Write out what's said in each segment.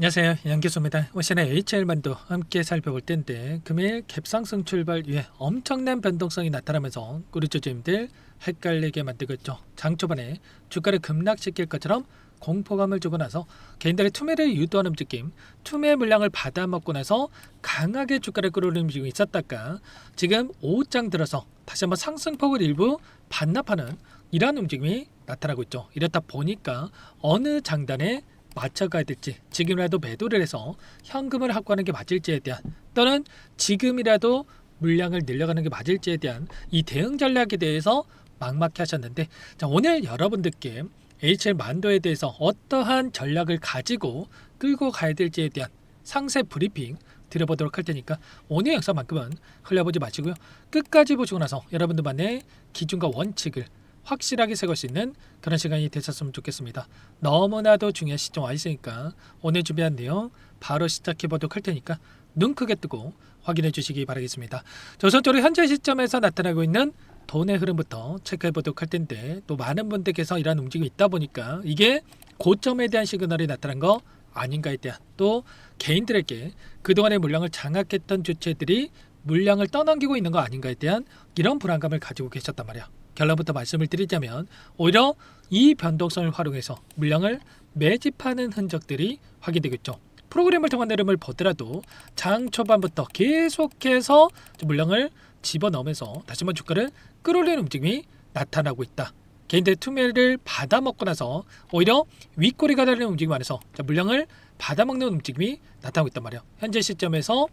안녕하세요, 양교수입니다. 오시는 HL만도 함께 살펴볼 텐데 금일 갭상승 출발 이후에 엄청난 변동성이 나타나면서 우리 주주님들 헷갈리게 만들고 있죠. 장 초반에 주가를 급락시킬 것처럼 공포감을 주고 나서 개인들의 투매를 유도하는 움직임, 투매 물량을 받아먹고 나서 강하게 주가를 끌어올리는 움직임이 있었다가 지금 오후장 들어서 다시 한번 상승폭을 일부 반납하는 이러한 움직임이 나타나고 있죠. 이렇다 보니까 어느 장단에 맞춰가야 될지, 지금이라도 매도를 해서 현금을 확보하는 게 맞을지에 대한, 또는 지금이라도 물량을 늘려가는 게 맞을지에 대한 이 대응 전략에 대해서 막막해 하셨는데, 자, 오늘 여러분들께 HL 만도에 대해서 어떠한 전략을 가지고 끌고 가야 될지에 대한 상세 브리핑 드려보도록 할 테니까 오늘 영상만큼은 흘려보지 마시고요, 끝까지 보시고 나서 여러분들만의 기준과 원칙을 확실하게 세울 수 있는 그런 시간이 되셨으면 좋겠습니다. 너무나도 중요한 시점 와 있으니까 오늘 준비한 내용 바로 시작해 보도록 할 테니까 눈 크게 뜨고 확인해 주시기 바라겠습니다. 우선적으로 현재 시점에서 나타나고 있는 돈의 흐름부터 체크해 보도록 할 텐데, 또 많은 분들께서 이러한 움직임이 있다 보니까 이게 고점에 대한 시그널이 나타난 거 아닌가에 대한, 또 개인들에게 그동안의 물량을 장악했던 주체들이 물량을 떠넘기고 있는 거 아닌가에 대한 이런 불안감을 가지고 계셨단 말이야. 결론부터 말씀을 드리자면 오히려 이 변동성을 활용해서 물량을 매집하는 흔적들이 확인되고 있죠. 프로그램을 통한 흐름을 보더라도 장 초반부터 계속해서 물량을 집어넣으면서 다시 한번 주가를 끌어올리는 움직임이 나타나고 있다. 개인들의 투매를 받아먹고 나서 오히려 윗꼬리가 달리는 움직임 안에서 물량을 받아먹는 움직임이 나타나고 있단 말이에요. 현재 시점에서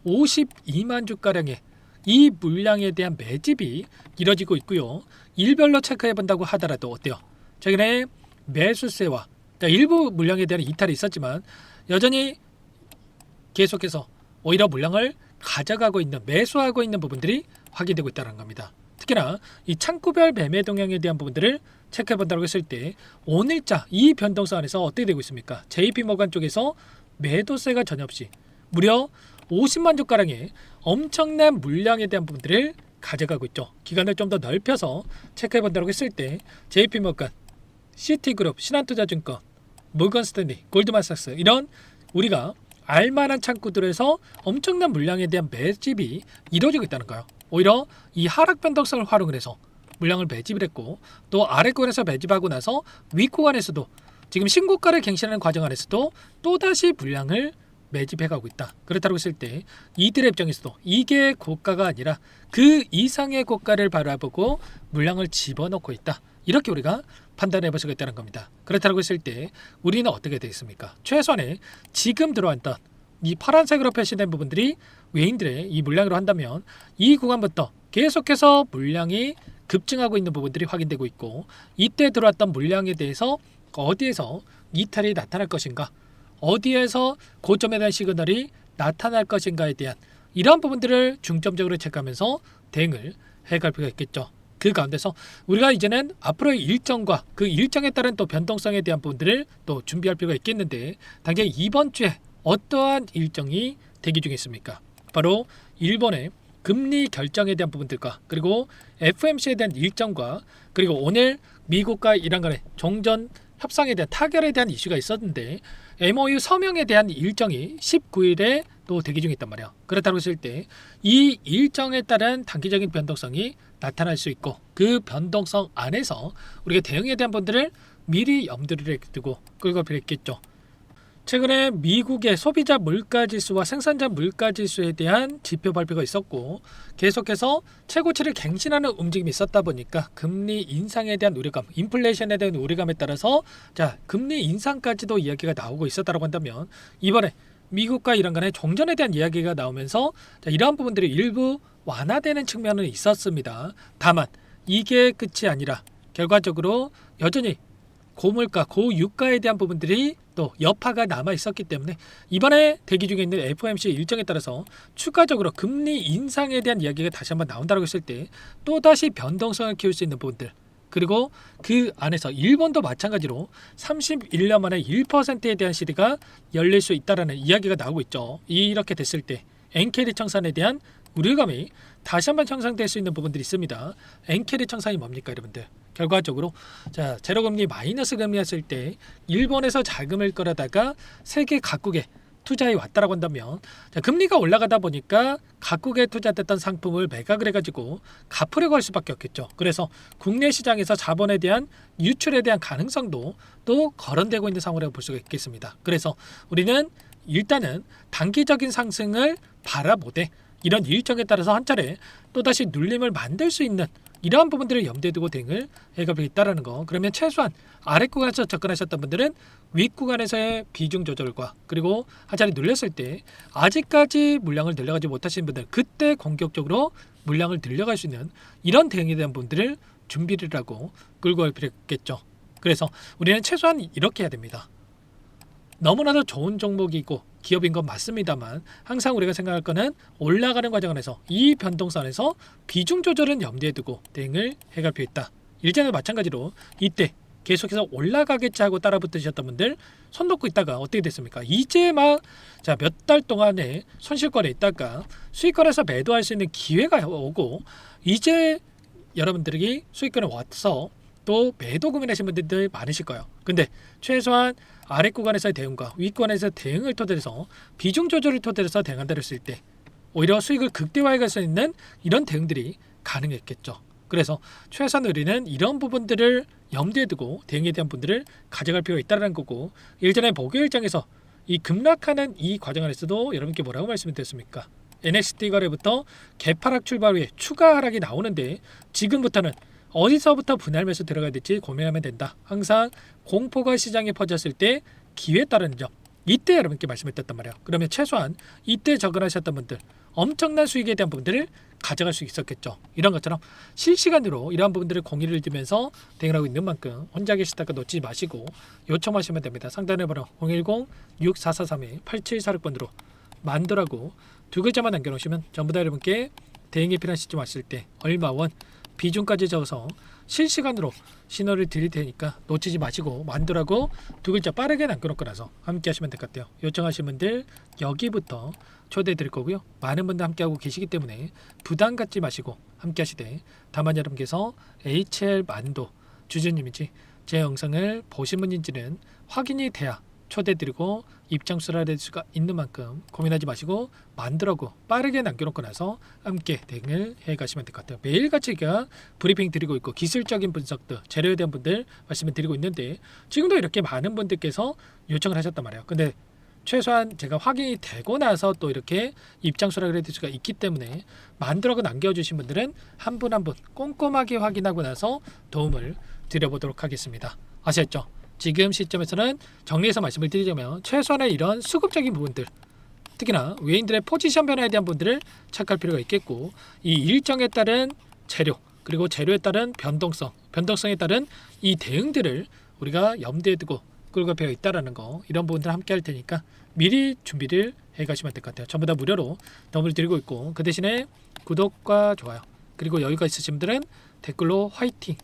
52만 주가량의 이 물량에 대한 매집이 이뤄지고 있고요. 일별로 체크해 본다고 하더라도 어때요? 최근에 매수세와 일부 물량에 대한 이탈이 있었지만 여전히 계속해서 오히려 물량을 가져가고 있는, 매수하고 있는 부분들이 확인되고 있다는 겁니다. 특히나 이 창구별 매매 동향에 대한 부분들을 체크해 본다고 했을 때 오늘자 이 변동성 안에서 어떻게 되고 있습니까? JP모간 쪽에서 매도세가 전혀 없이 무려 50만 주가량의 엄청난 물량에 대한 부분들을 가져가고 있죠. 기간을 좀 더 넓혀서 체크해 본다고 했을 때 JP모간, 시티그룹, 신한투자증권, 모건스탠리, 골드만삭스, 이런 우리가 알만한 창구들에서 엄청난 물량에 대한 매집이 이루어지고 있다는 거예요. 오히려 이 하락 변동성을 활용을 해서 물량을 매집을 했고, 또 아래권에서 매집하고 나서 윗구간에서도 지금 신고가를 갱신하는 과정 안에서도 또다시 물량을 매집해가고 있다. 그렇다고 했을 때 이들의 입장에서도 이게 고가가 아니라 그 이상의 고가를 바라보고 물량을 집어넣고 있다. 이렇게 우리가 판단해 볼 수가 있다는 겁니다. 그렇다고 했을 때 우리는 어떻게 되겠습니까? 최소한의 지금 들어왔던 이 파란색으로 표시된 부분들이 외인들의 이 물량으로 한다면 이 구간부터 계속해서 물량이 급증하고 있는 부분들이 확인되고 있고, 이때 들어왔던 물량에 대해서 어디에서 이탈이 나타날 것인가, 어디에서 고점에 대한 시그널이 나타날 것인가에 대한 이러한 부분들을 중점적으로 체크하면서 대응을 해갈 필요가 있겠죠. 그 가운데서 우리가 이제는 앞으로의 일정과 그 일정에 따른 또 변동성에 대한 부분들을 또 준비할 필요가 있겠는데, 당장 이번 주에 어떠한 일정이 대기 중에 있습니까? 바로 일본의 금리 결정에 대한 부분들과, 그리고 FOMC에 대한 일정과, 그리고 오늘 미국과 이란 간의 종전 협상에 대한 타결에 대한 이슈가 있었는데 MOU 서명에 대한 일정이 19일에 또 대기 중에 있단 말이야. 그렇다고 했을 때 이 일정에 따른 단기적인 변동성이 나타날 수 있고, 그 변동성 안에서 우리가 대응에 대한 부분들을 미리 염두를 두고 끌고 필요했겠죠. 최근에 미국의 소비자 물가지수와 생산자 물가지수에 대한 지표 발표가 있었고, 계속해서 최고치를 갱신하는 움직임이 있었다 보니까 금리 인상에 대한 우려감, 인플레이션에 대한 우려감에 따라서 금리 인상까지도 이야기가 나오고 있었다고 한다면, 이번에 미국과 이란 간의 종전에 대한 이야기가 나오면서 이러한 부분들이 일부 완화되는 측면은 있었습니다. 다만 이게 끝이 아니라 결과적으로 여전히 고물가, 고유가에 대한 부분들이 또 여파가 남아 있었기 때문에 이번에 대기 중에 있는 FOMC 일정에 따라서 추가적으로 금리 인상에 대한 이야기가 다시 한번 나온다고 했을 때 또다시 변동성을 키울 수 있는 부분들, 그리고 그 안에서 일본도 마찬가지로 31년 만에 1%에 대한 시대가 열릴 수 있다는 이야기가 나오고 있죠. 이렇게 됐을 때 엔캐리 청산에 대한 우려감이 다시 한번 형성될 수 있는 부분들이 있습니다. 엔캐리 청산이 뭡니까, 여러분들? 결과적으로 자 제로금리 마이너스 금리였을 때 일본에서 자금을 끌어다가 세계 각국에 투자해 왔다라고 한다면 자, 금리가 올라가다 보니까 각국에 투자됐던 상품을 매각을 해가지고 갚으려고 할 수밖에 없겠죠. 그래서 국내 시장에서 자본에 대한 유출에 대한 가능성도 또 거론되고 있는 상황이라고 볼 수가 있겠습니다. 그래서 우리는 일단은 단기적인 상승을 바라보되 이런 일정에 따라서 한 차례 또다시 눌림을 만들 수 있는 이러한 부분들을 염두에 두고 대응을 해가고 있다는 거. 그러면 최소한 아래 구간에서 접근하셨던 분들은 윗 구간에서의 비중 조절과 그리고 한 차례 눌렸을 때 아직까지 물량을 늘려가지 못하신 분들 그때 공격적으로 물량을 늘려갈 수 있는 이런 대응에 대한 분들을 준비를 하고 끌고 갈 필요가 있겠죠. 그래서 우리는 최소한 이렇게 해야 됩니다. 너무나도 좋은 종목이고 기업인 건 맞습니다만 항상 우리가 생각할 거는 올라가는 과정 안에서 이 변동선에서 비중 조절은 염두에 두고 대응을 해갈 필요 있다. 일전에 마찬가지로 이때 계속해서 올라가겠지 하고 따라붙으셨던 분들 손 놓고 있다가 어떻게 됐습니까? 이제 막 몇 달 동안에 손실권에 있다가 수익권에서 매도할 수 있는 기회가 오고 이제 여러분들이 수익권에 와서 또 매도 고민하시는 분들이 많으실 거예요. 근데 최소한 아래 구간에서의 대응과 윗 구간에서 대응을 토대로 해서 비중 조절을 토대로 해서 대응한다 했을 때 오히려 수익을 극대화해 갈 수 있는 이런 대응들이 가능했겠죠. 그래서 최소한 우리는 이런 부분들을 염두에 두고 대응에 대한 분들을 가져갈 필요가 있다는 거고 일전에 목요일장에서 이 급락하는 이 과정 안에서도 여러분께 뭐라고 말씀드렸습니까? NXT 거래부터 개파락 출발 후에 추가 하락이 나오는데 지금부터는 어디서부터 분할 매수 들어가야 될지 고민하면 된다. 항상 공포가 시장에 퍼졌을 때 기회에 따르는 점 이때 여러분께 말씀을 드렸단 말이에요. 그러면 최소한 이때 접근하셨던 분들 엄청난 수익에 대한 부분들을 가져갈 수 있었겠죠. 이런 것처럼 실시간으로 이러한 부분들을 공유를 드리면서 대응을 하고 있는 만큼 혼자 계시다가 놓치지 마시고 요청하시면 됩니다. 상단에 번호 010-6443-8746번으로 만두라고 두 글자만 남겨놓으시면 전부 다 여러분께 대응이 필요한 시점 왔을 때 얼마원 비중까지 적어서 실시간으로 신호를 드릴 테니까 놓치지 마시고 만두라고 두 글자 빠르게 남겨놓고 나서 함께 하시면 될 것 같아요. 요청하신 분들 여기부터 초대해 드릴 거고요. 많은 분들 함께하고 계시기 때문에 부담 갖지 마시고 함께 하시되 다만 여러분께서 HL 만두 주주님인지 제 영상을 보신 분인지는 확인이 돼야 초대드리고 입장 수락할 수가 있는 만큼 고민하지 마시고 만들라고 빠르게 남겨놓고 나서 함께 대응을 해가시면 될 것 같아요. 매일같이 제가 브리핑 드리고 있고 기술적인 분석들 재료에 대한 분들 말씀을 드리고 있는데 지금도 이렇게 많은 분들께서 요청을 하셨단 말이에요. 근데 최소한 제가 확인이 되고 나서 또 이렇게 입장 수락을 해드릴 수가 있기 때문에 만들라고 남겨주신 분들은 한 분 한 분 꼼꼼하게 확인하고 나서 도움을 드려보도록 하겠습니다. 아셨죠? 지금 시점에서는 정리해서 말씀을 드리자면 최소한의 이런 수급적인 부분들 특히나 외인들의 포지션 변화에 대한 부분들을 체크할 필요가 있겠고 이 일정에 따른 재료 그리고 재료에 따른 변동성에 따른 이 대응들을 우리가 염두에 두고 끌고 배어 있다라는 거 이런 부분들 함께 할 테니까 미리 준비를 해 가시면 될 것 같아요. 전부 다 무료로 도움을 드리고 있고 그 대신에 구독과 좋아요 그리고 여유가 있으신 분들은 댓글로 화이팅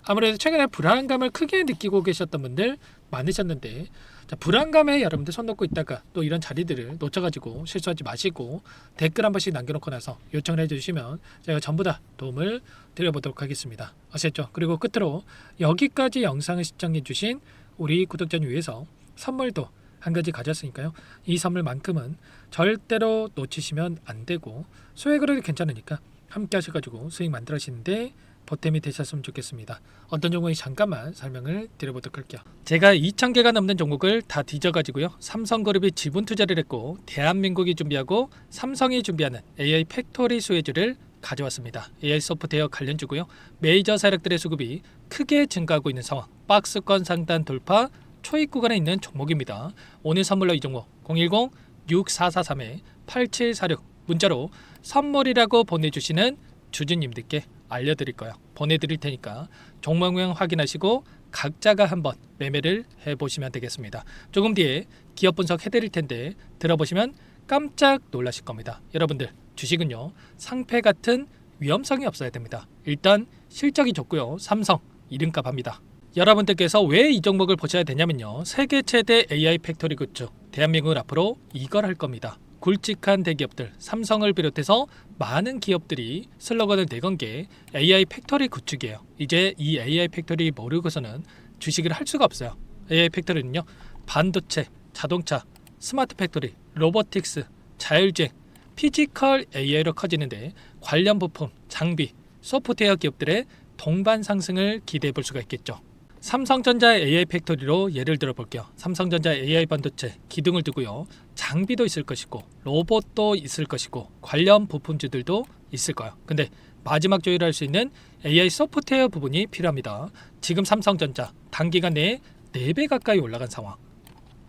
아무래도 최근에 불안감을 크게 느끼고 계셨던 분들 많으셨는데 자, 불안감에 여러분들 손 놓고 있다가 또 이런 자리들을 놓쳐가지고 실수하지 마시고 댓글 한 번씩 남겨놓고 나서 요청을 해주시면 제가 전부 다 도움을 드려보도록 하겠습니다. 아셨죠? 그리고 끝으로 여기까지 영상을 시청해주신 우리 구독자님 위해서 선물도 한 가지 가졌으니까요. 이 선물만큼은 절대로 놓치시면 안 되고 소액으로도 괜찮으니까 함께 하셔가지고 수익 만들어시는데 보탬이 되셨으면 좋겠습니다. 어떤 종목인지 잠깐만 설명을 드려보도록 할게요. 제가 2,000개가 넘는 종목을 다 뒤져가지고요. 삼성그룹이 지분 투자를 했고 대한민국이 준비하고 삼성이 준비하는 AI 팩토리 수혜주를 가져왔습니다. AI 소프트웨어 관련주고요. 메이저 세력들의 수급이 크게 증가하고 있는 상황. 박스권 상단 돌파 초입 구간에 있는 종목입니다. 오늘 선물로 이 종목 010-6443-8746 문자로 선물이라고 보내주시는 주주님들께 알려드릴 거예요. 보내드릴 테니까 종목명 확인하시고 각자가 한번 매매를 해보시면 되겠습니다. 조금 뒤에 기업 분석 해드릴 텐데 들어보시면 깜짝 놀라실 겁니다. 여러분들 주식은요 상패 같은 위험성이 없어야 됩니다. 일단 실적이 좋고요. 삼성 이름값 합니다. 여러분들께서 왜 이 종목을 보셔야 되냐면요. 세계 최대 AI 팩토리 굿즈 대한민국은 앞으로 이걸 할 겁니다. 굵직한 대기업들 삼성을 비롯해서 많은 기업들이 슬로건을 내건 게 AI 팩토리 구축이에요. 이제 이 AI 팩토리 모르고서는 주식을 할 수가 없어요. AI 팩토리는요, 반도체, 자동차, 스마트 팩토리, 로보틱스, 자율주행, 피지컬 AI로 커지는데 관련 부품, 장비, 소프트웨어 기업들의 동반 상승을 기대해 볼 수가 있겠죠. 삼성전자 AI 팩토리로 예를 들어 볼게요. 삼성전자 AI 반도체 기둥을 두고요. 장비도 있을 것이고 로봇도 있을 것이고 관련 부품주들도 있을 거예요. 근데 마지막 조율할 수 있는 AI 소프트웨어 부분이 필요합니다. 지금 삼성전자 단기간 내에 4배 가까이 올라간 상황.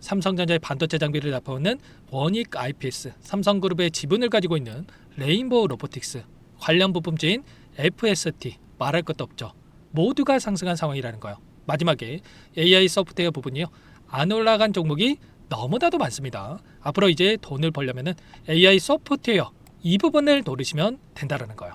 삼성전자의 반도체 장비를 납품하는 원익 IPS, 삼성그룹의 지분을 가지고 있는 레인보우 로보틱스, 관련 부품주인 FST 말할 것도 없죠. 모두가 상승한 상황이라는 거예요. 마지막에 AI 소프트웨어 부분이요. 안 올라간 종목이 너무나도 많습니다. 앞으로 이제 돈을 벌려면 AI 소프트웨어 이 부분을 노리시면 된다는 거예요.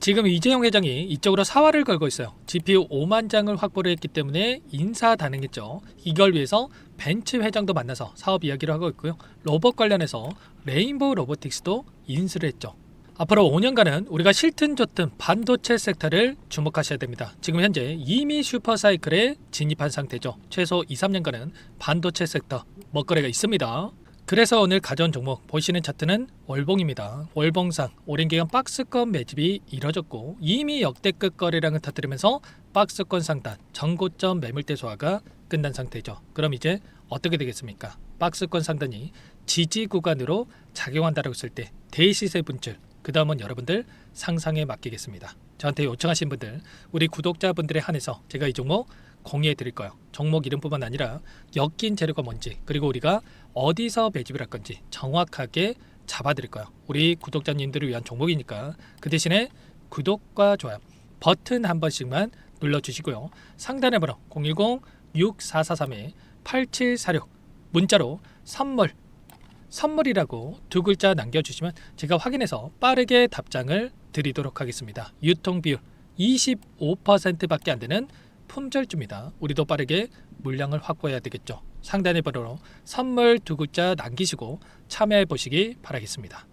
지금 이재용 회장이 이쪽으로 사활을 걸고 있어요. GPU 5만 장을 확보를 했기 때문에 인사단행했죠. 이걸 위해서 벤츠 회장도 만나서 사업 이야기를 하고 있고요. 로봇 관련해서 레인보우 로보틱스도 인수를 했죠. 앞으로 5년간은 우리가 싫든 좋든 반도체 섹터를 주목하셔야 됩니다. 지금 현재 이미 슈퍼사이클에 진입한 상태죠. 최소 2-3년간은 반도체 sek터 먹거리가 있습니다. 그래서 오늘 가져온 종목 보시는 차트는 월봉입니다. 월봉상 오랜 기간 박스권 매집이 이뤄졌고 이미 역대급 거래량을 터뜨리면서 박스권 상단 전고점 매물대 소화가 끝난 상태죠. 그럼 이제 어떻게 되겠습니까? 박스권 상단이 지지 구간으로 작용한다고 했을 때 대시세 분출, 그 다음은 여러분들 상상에 맡기겠습니다. 저한테 요청하신 분들, 우리 구독자분들에 한해서 제가 이 종목 공유해 드릴 거예요. 종목 이름뿐만 아니라 엮인 재료가 뭔지, 그리고 우리가 어디서 매집을 할 건지 정확하게 잡아 드릴 거예요. 우리 구독자님들을 위한 종목이니까 그 대신에 구독과 좋아요 버튼 한 번씩만 눌러주시고요. 상단의 번호 010-6443-8746 문자로 선물이라고 2글자 남겨주시면 제가 확인해서 빠르게 답장을 드리도록 하겠습니다. 유통비율 25%밖에 안 되는 품절주입니다. 우리도 빠르게 물량을 확보해야 되겠죠. 상단의 번호로 선물 2글자 남기시고 참여해 보시기 바라겠습니다.